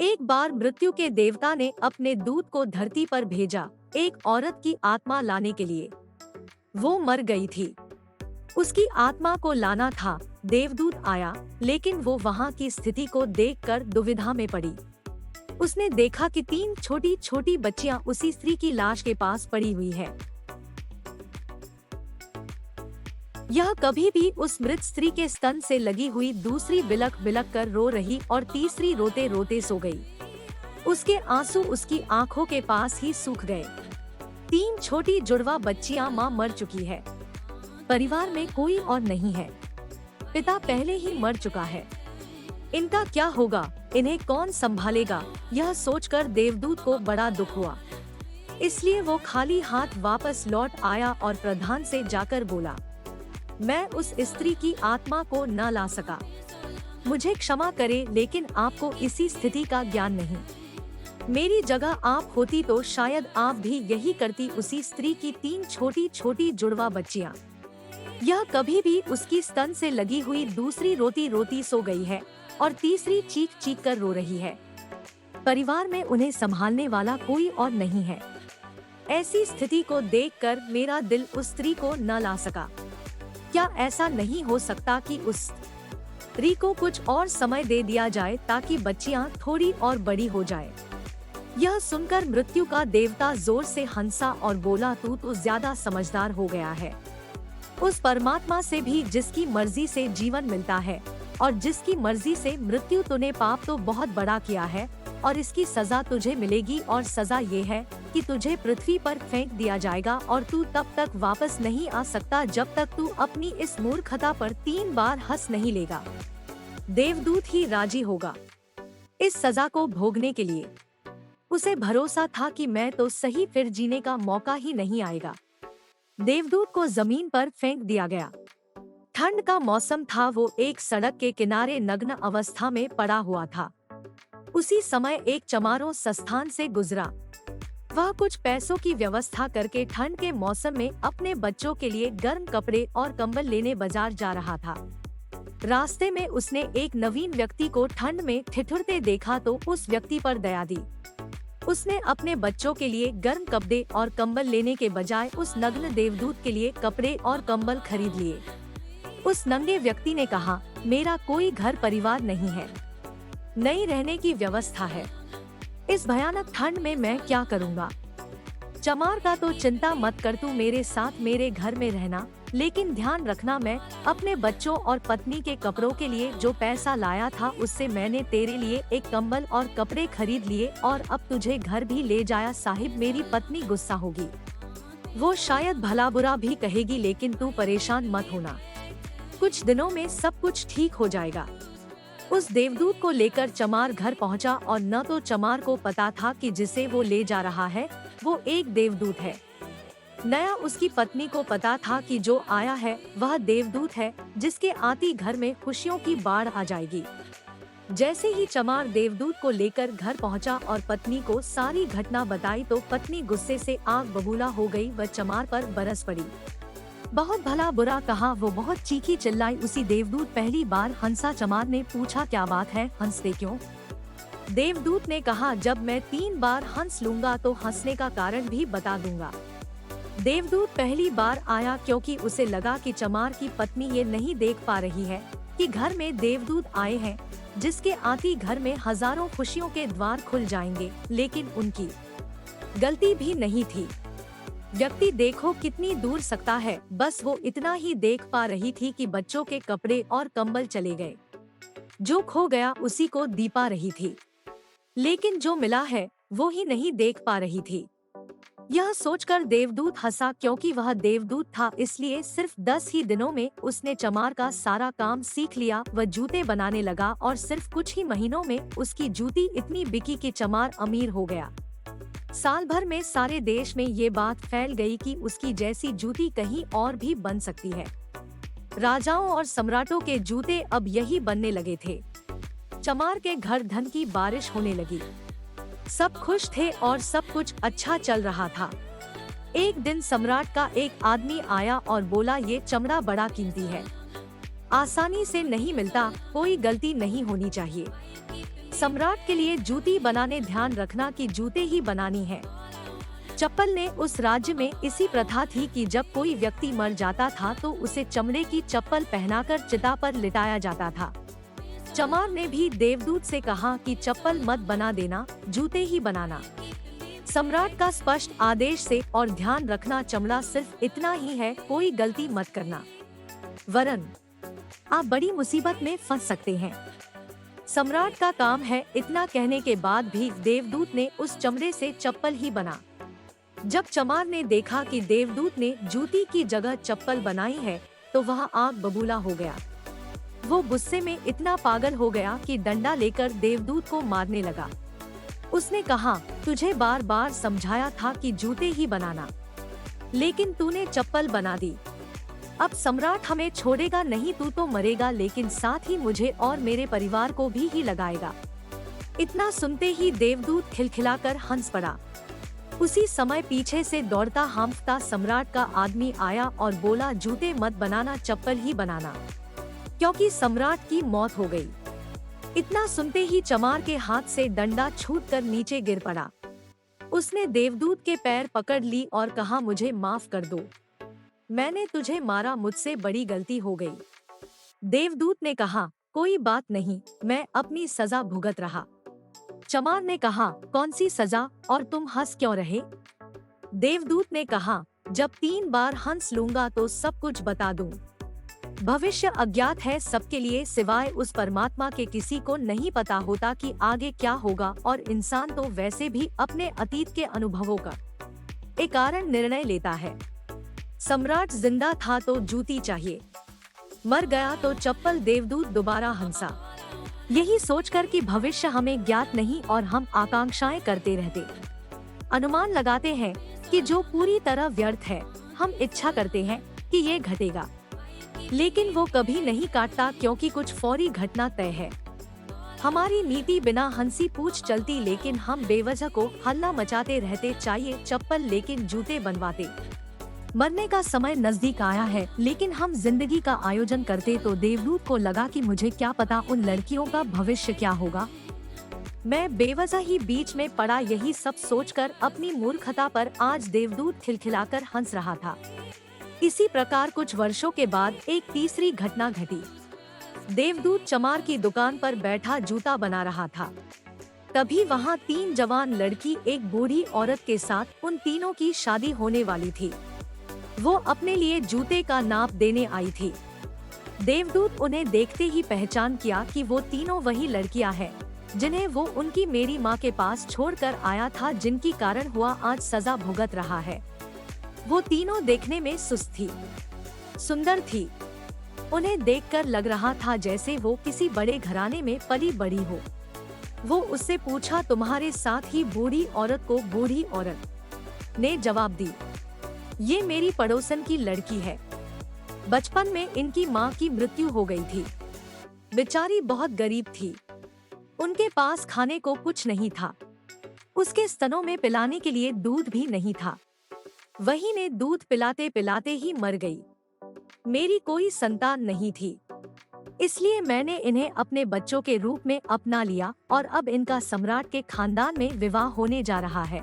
एक बार मृत्यु के देवता ने अपने दूत को धरती पर भेजा एक औरत की आत्मा लाने के लिए। वो मर गई थी। उसकी आत्मा को लाना था। देवदूत आया, लेकिन वो वहाँ की स्थिति को देखकर दुविधा में पड़ी। उसने देखा कि 3 छोटी छोटी बच्चियां उसी स्त्री की लाश के पास पड़ी हुई है। यह कभी भी उस मृत स्त्री के स्तन से लगी हुई दूसरी बिलख बिलख कर रो रही और तीसरी रोते रोते सो गई। उसके आंसू उसकी आंखों के पास ही सूख गए। 3 छोटी जुड़वा बच्चियां मां मर चुकी है। परिवार में कोई और नहीं है। पिता पहले ही मर चुका है। इनका क्या होगा? इन्हें कौन संभालेगा? यह सोचकर देवदूत को बड़ा दुख हुआ। इसलिए वो खाली हाथ वापस लौट आया और प्रधान से जाकर बोला, मैं उस स्त्री की आत्मा को न ला सका। मुझे क्षमा करे, लेकिन आपको इसी स्थिति का ज्ञान नहीं। मेरी जगह आप होती तो शायद आप भी यही करती। उसी स्त्री की 3 छोटी छोटी जुड़वा बच्चियां। यह कभी भी उसकी स्तन से लगी हुई दूसरी रोती रोती सो गई है और तीसरी चीख चीख कर रो रही है। परिवार में उन्हें संभालने वाला कोई और नहीं है। ऐसी स्थिति को देखकर मेरा दिल उस स्त्री को न ला सका। क्या ऐसा नहीं हो सकता कि उस स्त्री को कुछ और समय दे दिया जाए ताकि बच्चियां थोड़ी और बड़ी हो जाए? यह सुनकर मृत्यु का देवता जोर से हंसा और बोला, तू तो ज्यादा समझदार हो गया है। उस परमात्मा से भी जिसकी मर्जी से जीवन मिलता है और जिसकी मर्जी से मृत्यु, तूने पाप तो बहुत बड़ा किया है और इसकी सजा तुझे मिलेगी। और सजा ये है कि तुझे पृथ्वी पर फेंक दिया जाएगा और तू तब तक वापस नहीं आ सकता जब तक तू अपनी इस मूर्खता पर 3 बार हंस नहीं लेगा। देवदूत ही राजी होगा इस सजा को भोगने के लिए। उसे भरोसा था कि मैं तो सही, फिर जीने का मौका ही नहीं आएगा। देवदूत को जमीन पर फेंक दिया गया। ठंड का मौसम था। वो एक सड़क के किनारे नग्न अवस्था में पड़ा हुआ था। उसी समय एक चमारों संस्थान से गुजरा। वह कुछ पैसों की व्यवस्था करके ठंड के मौसम में अपने बच्चों के लिए गर्म कपड़े और कंबल लेने बाजार जा रहा था। रास्ते में उसने एक नवीन व्यक्ति को ठंड में ठिठुरते देखा तो उस व्यक्ति पर दया दी। उसने अपने बच्चों के लिए गर्म कपड़े और कंबल लेने के बजाय उस नग्न देवदूत के लिए कपड़े और कंबल खरीद लिए। उस नंगे व्यक्ति ने कहा, मेरा कोई घर परिवार नहीं है, नई रहने की व्यवस्था है। इस भयानक ठंड में मैं क्या करूँगा? चमार का तो चिंता मत कर, तू मेरे साथ मेरे घर में रहना, लेकिन ध्यान रखना, मैं अपने बच्चों और पत्नी के कपड़ों के लिए जो पैसा लाया था उससे मैंने तेरे लिए एक कंबल और कपड़े खरीद लिए और अब तुझे घर भी ले जाया। साहिब, मेरी पत्नी गुस्सा होगी, वो शायद भला बुरा भी कहेगी, लेकिन तू परेशान मत होना, कुछ दिनों में सब कुछ ठीक हो जाएगा। उस देवदूत को लेकर चमार घर पहुंचा और न तो चमार को पता था कि जिसे वो ले जा रहा है वो एक देवदूत है, नया उसकी पत्नी को पता था कि जो आया है वह देवदूत है जिसके आती घर में खुशियों की बाढ़ आ जाएगी। जैसे ही चमार देवदूत को लेकर घर पहुंचा और पत्नी को सारी घटना बताई तो पत्नी गुस्से से आग बबूला हो गई। वह चमार पर बरस पड़ी। बहुत भला बुरा कहा, वो बहुत चीखी चिल्लाई। उसी देवदूत पहली बार हंसा। चमार ने पूछा, क्या बात है, हंसते क्यों? देवदूत ने कहा, जब मैं 3 बार हंस लूंगा तो हंसने का कारण भी बता दूंगा। देवदूत पहली बार आया क्योंकि उसे लगा कि चमार की पत्नी ये नहीं देख पा रही है कि घर में देवदूत आए हैं जिसके आती घर में हजारों खुशियों के द्वार खुल जाएंगे, लेकिन उनकी गलती भी नहीं थी। व्यक्ति देखो कितनी दूर सकता है, बस वो इतना ही देख पा रही थी कि बच्चों के कपड़े और कंबल चले गए। जो खो गया उसी को दी पा रही थी, लेकिन जो मिला है वो ही नहीं देख पा रही थी। यह सोचकर देवदूत हंसा, क्योंकि वह देवदूत था इसलिए सिर्फ 10 ही दिनों में उसने चमार का सारा काम सीख लिया। वह जूते बनाने लगा और सिर्फ कुछ ही महीनों में उसकी जूती इतनी बिकी कि चमार अमीर हो गया। साल भर में सारे देश में ये बात फैल गई कि उसकी जैसी जूती कहीं और भी बन सकती है। राजाओं और सम्राटों के जूते अब यही बनने लगे थे। चमार के घर धन की बारिश होने लगी। सब खुश थे और सब कुछ अच्छा चल रहा था। एक दिन सम्राट का एक आदमी आया और बोला, ये चमड़ा बड़ा कीमती है, आसानी से नहीं मिलता, कोई गलती नहीं होनी चाहिए। सम्राट के लिए जूती बनाने ध्यान रखना कि जूते ही बनानी है। चप्पल ने उस राज्य में इसी प्रथा थी कि जब कोई व्यक्ति मर जाता था तो उसे चमड़े की चप्पल पहनाकर चिता पर लिटाया जाता था। चमार ने भी देवदूत से कहा कि चप्पल मत बना देना, जूते ही बनाना। सम्राट का स्पष्ट आदेश से और ध्यान रखना चमड़ा सिर्फ इतना ही है, कोई गलती मत करना, वरन आप बड़ी मुसीबत में फंस सकते हैं। सम्राट का काम है, इतना कहने के बाद भी देवदूत ने उस चमड़े से चप्पल ही बना। जब चमार ने देखा कि देवदूत ने जूती की जगह चप्पल बनाई है तो वह आग बबूला हो गया। वो गुस्से में इतना पागल हो गया कि डंडा लेकर देवदूत को मारने लगा। उसने कहा, तुझे बार बार समझाया था कि जूते ही बनाना, लेकिन तूने चप्पल बना दी। अब सम्राट हमें छोड़ेगा नहीं, तू तो मरेगा, लेकिन साथ ही मुझे और मेरे परिवार को भी ही लगाएगा। इतना सुनते ही देवदूत खिलखिलाकर हंस पड़ा। उसी समय पीछे से दौड़ता हांफता सम्राट का आदमी आया और बोला, जूते मत बनाना, चप्पल ही बनाना, क्योंकि सम्राट की मौत हो गई। इतना सुनते ही चमार के हाथ से डंडा छूटकर नीचे गिर पड़ा। उसने देवदूत के पैर पकड़ ली और कहा, मुझे माफ कर दो, मैंने तुझे मारा, मुझसे बड़ी गलती हो गई। देवदूत ने कहा, कोई बात नहीं, मैं अपनी सजा भुगत रहा। चमार ने कहा, कौन सी सजा, और तुम हंस क्यों रहे? देवदूत ने कहा, जब 3 बार हंस लूंगा तो सब कुछ बता दूं। भविष्य अज्ञात है सबके लिए, सिवाय उस परमात्मा के किसी को नहीं पता होता कि आगे क्या होगा, और इंसान तो वैसे भी अपने अतीत के अनुभवों का एक कारण निर्णय लेता है। सम्राट जिंदा था तो जूती चाहिए, मर गया तो चप्पल। देवदूत दोबारा हंसा, यही सोचकर कि भविष्य हमें ज्ञात नहीं और हम आकांक्षाएं करते रहते, अनुमान लगाते हैं कि जो पूरी तरह व्यर्थ है। हम इच्छा करते हैं कि ये घटेगा, लेकिन वो कभी नहीं काटता, क्योंकि कुछ फौरी घटना तय है। हमारी नीति बिना हंसी पूछ चलती, लेकिन हम बेवजह को हल्ला मचाते रहते। चाहिए चप्पल लेकिन जूते बनवाते। मरने का समय नजदीक आया है, लेकिन हम जिंदगी का आयोजन करते। तो देवदूत को लगा कि मुझे क्या पता उन लड़कियों का भविष्य क्या होगा, मैं बेवजह ही बीच में पड़ा। यही सब सोचकर अपनी मूर्खता पर आज देवदूत खिलखिलाकर हंस रहा था। इसी प्रकार कुछ वर्षों के बाद एक तीसरी घटना घटी। देवदूत चमार की दुकान पर बैठा जूता बना रहा था। तभी वहाँ 3 जवान लड़की एक बूढ़ी औरत के साथ, उन तीनों की शादी होने वाली थी। वो अपने लिए जूते का नाप देने आई थी। देवदूत उन्हें देखते ही पहचान किया कि वो तीनों वही लड़कियां हैं जिन्हें वो उनकी मेरी माँ के पास छोड़कर आया था, जिनकी कारण हुआ आज सजा भुगत रहा है। वो तीनों देखने में सुस्त थी, सुंदर थी। उन्हें देखकर लग रहा था जैसे वो किसी बड़े घराने में पली बड़ी हो। वो उससे पूछा, तुम्हारे साथ ही बूढ़ी औरत को? बूढ़ी औरत ने जवाब दी, ये मेरी पड़ोसन की लड़की है। बचपन में इनकी माँ की मृत्यु हो गई थी। बेचारी बहुत गरीब थी, उनके पास खाने को कुछ नहीं था। उसके स्तनों में पिलाने के लिए दूध भी नहीं था। वही ने दूध पिलाते पिलाते ही मर गई। मेरी कोई संतान नहीं थी, इसलिए मैंने इन्हें अपने बच्चों के रूप में अपना लिया और अब इनका सम्राट के खानदान में विवाह होने जा रहा है।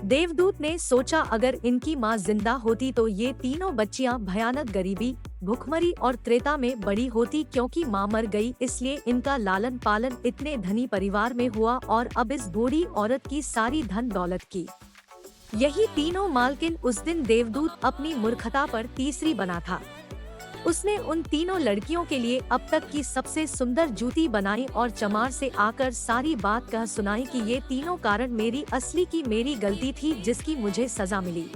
देवदूत ने सोचा, अगर इनकी माँ जिंदा होती तो ये तीनों बच्चियां भयानक गरीबी, भूखमरी और त्रेता में बड़ी होती। क्योंकि माँ मर गई, इसलिए इनका लालन पालन इतने धनी परिवार में हुआ और अब इस बूढ़ी औरत की सारी धन दौलत की। यही तीनों मालकिन उस दिन देवदूत अपनी मूर्खता पर तीसरी बना था। उसने उन तीनों लड़कियों के लिए अब तक की सबसे सुंदर जूती बनाई और चमार से आकर सारी बात कह सुनाई कि ये तीनों कारण मेरी असली की मेरी गलती थी, जिसकी मुझे सजा मिली।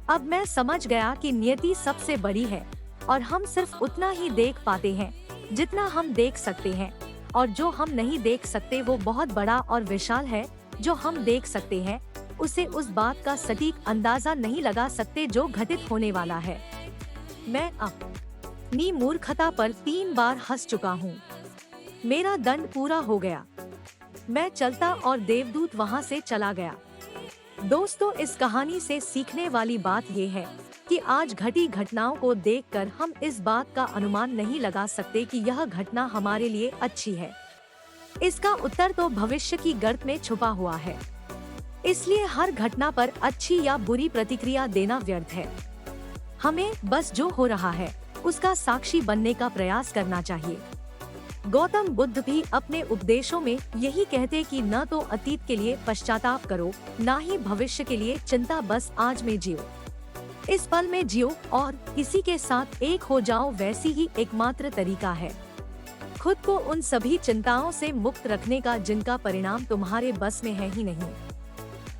अब मैं समझ गया कि नियति सबसे बड़ी है और हम सिर्फ उतना ही देख पाते हैं जितना हम देख सकते हैं, और जो हम नहीं देख सकते वो बहुत बड़ा और विशाल है। जो हम देख सकते हैं उसे उस बात का सटीक अंदाजा नहीं लगा सकते जो घटित होने वाला है। मैं अपनी मूर्खता पर 3 बार हंस चुका हूँ। मेरा दंड पूरा हो गया। मैं चलता और देवदूत वहाँ से चला गया। दोस्तों, इस कहानी से सीखने वाली बात ये है कि आज घटी घटनाओं को देखकर हम इस बात का अनुमान नहीं लगा सकते कि यह घटना हमारे लिए अच्छी है। इसका उत्तर तो भविष्य की गर्त में छुपा हुआ है। इसलिए हर घटना पर अच्छी या बुरी प्रतिक्रिया देना व्यर्थ है। हमें बस जो हो रहा है उसका साक्षी बनने का प्रयास करना चाहिए। गौतम बुद्ध भी अपने उपदेशों में यही कहते कि न तो अतीत के लिए पश्चाताप करो, न ही भविष्य के लिए चिंता, बस आज में जियो। इस पल में जियो और किसी के साथ एक हो जाओ, वैसी ही एकमात्र तरीका है खुद को उन सभी चिंताओं से मुक्त रखने का जिनका परिणाम तुम्हारे बस में है ही नहीं।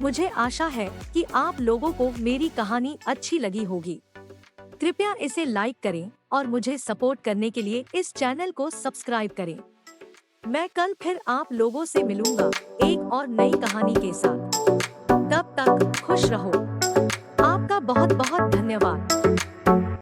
मुझे आशा है कि आप लोगों को मेरी कहानी अच्छी लगी होगी। कृपया इसे लाइक करें और मुझे सपोर्ट करने के लिए इस चैनल को सब्सक्राइब करें। मैं कल फिर आप लोगों से मिलूंगा एक और नई कहानी के साथ। तब तक खुश रहो। आपका बहुत बहुत धन्यवाद।